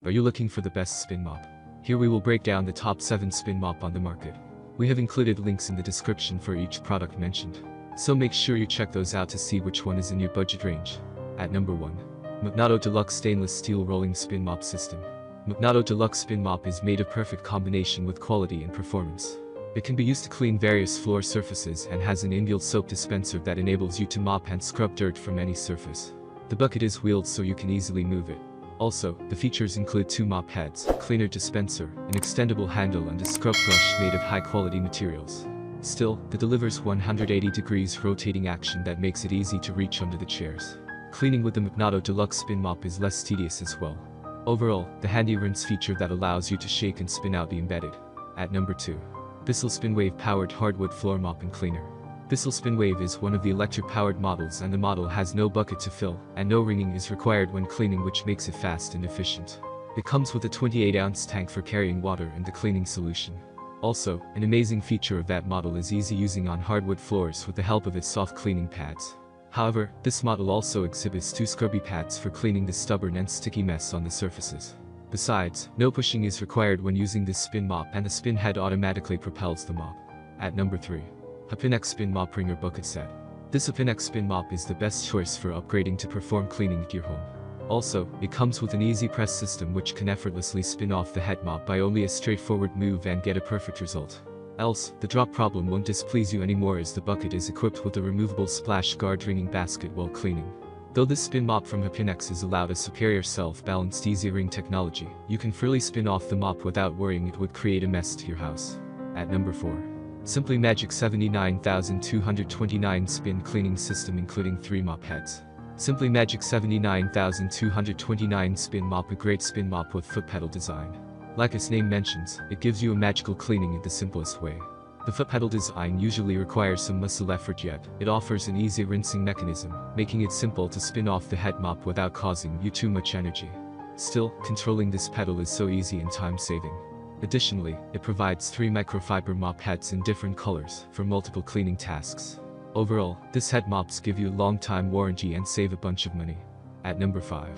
Are you looking for the best spin mop? Here we will break down the top 7 spin mop on the market. We have included links in the description for each product mentioned, so make sure you check those out to see which one is in your budget range. At number 1. MOPNADO Deluxe Stainless Steel Rolling Spin Mop System. MOPNADO Deluxe Spin Mop is made of perfect combination with quality and performance. It can be used to clean various floor surfaces and has an inbuilt soap dispenser that enables you to mop and scrub dirt from any surface. The bucket is wheeled so you can easily move it. Also, the features include 2 mop heads, cleaner dispenser, an extendable handle and a scrub brush made of high-quality materials. Still, it delivers 180 degrees rotating action that makes it easy to reach under the chairs. Cleaning with the MOPNADO Deluxe Spin Mop is less tedious as well. Overall, the handy rinse feature that allows you to shake and spin out the embedded. At number 2. BISSELL SPINWAVE Powered Hardwood Floor Mop and Cleaner. BISSELL SPINWAVE is one of the electric-powered models, and the model has no bucket to fill, and no ringing is required when cleaning, which makes it fast and efficient. It comes with a 28-ounce tank for carrying water and the cleaning solution. Also, an amazing feature of that model is easy using on hardwood floors with the help of its soft cleaning pads. However, this model also exhibits 2 scrubby pads for cleaning the stubborn and sticky mess on the surfaces. Besides, no pushing is required when using this spin mop, and the spin head automatically propels the mop. At number 3. HAPINNEX Spin Mop Wringer Bucket Set. This HAPINNEX spin mop is the best choice for upgrading to perform cleaning at your home. Also, it comes with an easy press system which can effortlessly spin off the head mop by only a straightforward move and get a perfect result. Else, the drop problem won't displease you anymore, as the bucket is equipped with a removable splash guard ringing basket while cleaning. Though this spin mop from HAPINNEX is allowed a superior self-balanced easy ring technology, you can freely spin off the mop without worrying it would create a mess to your house. At number 4. SIMPLI-MAGIC 79229 Spin Cleaning System, including 3 mop heads. SIMPLI-MAGIC 79229 Spin Mop, a great spin mop with foot pedal design. Like its name mentions, it gives you a magical cleaning in the simplest way. The foot pedal design usually requires some muscle effort, yet it offers an easy rinsing mechanism, making it simple to spin off the head mop without causing you too much energy. Still, controlling this pedal is so easy and time-saving. Additionally, it provides 3 microfiber mop heads in different colors for multiple cleaning tasks. Overall, this head mops give you a long-time warranty and save a bunch of money. At number 5.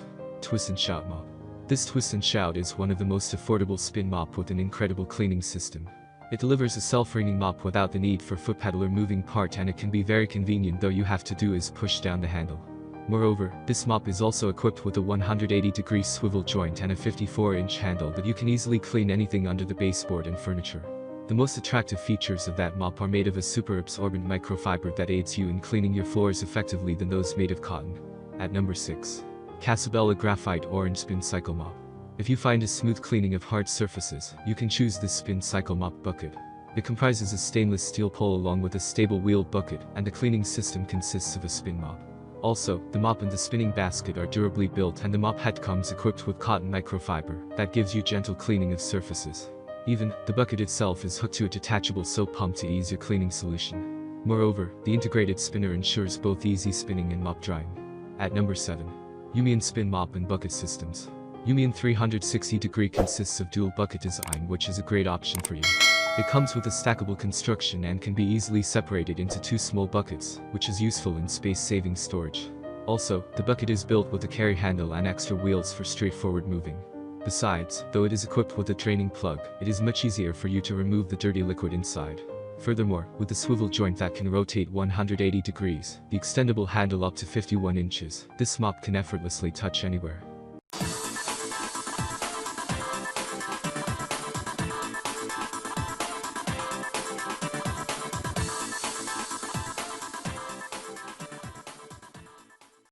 Twist and Shout Mop. This Twist and Shout is one of the most affordable spin mop with an incredible cleaning system. It delivers a self-ringing mop without the need for foot pedal or moving part, and it can be very convenient, though you have to do is push down the handle. Moreover, this mop is also equipped with a 180-degree swivel joint and a 54-inch handle that you can easily clean anything under the baseboard and furniture. The most attractive features of that mop are made of a super absorbent microfiber that aids you in cleaning your floors effectively than those made of cotton. At number 6. CASABELLA Graphite Orange Spin Cycle Mop. If you find a smooth cleaning of hard surfaces, you can choose this spin cycle mop bucket. It comprises a stainless steel pole along with a stable wheeled bucket, and the cleaning system consists of a spin mop. Also, the mop and the spinning basket are durably built, and the mop head comes equipped with cotton microfiber that gives you gentle cleaning of surfaces. Even, the bucket itself is hooked to a detachable soap pump to ease your cleaning solution. Moreover, the integrated spinner ensures both easy spinning and mop drying. At number 7. UMIEN Spin Mop and Bucket Systems. UMIEN 360-degree consists of dual bucket design, which is a great option for you. It comes with a stackable construction and can be easily separated into 2 small buckets, which is useful in space-saving storage. Also, the bucket is built with a carry handle and extra wheels for straightforward moving. Besides, though it is equipped with a draining plug, it is much easier for you to remove the dirty liquid inside. Furthermore, with the swivel joint that can rotate 180 degrees, the extendable handle up to 51 inches, this mop can effortlessly touch anywhere.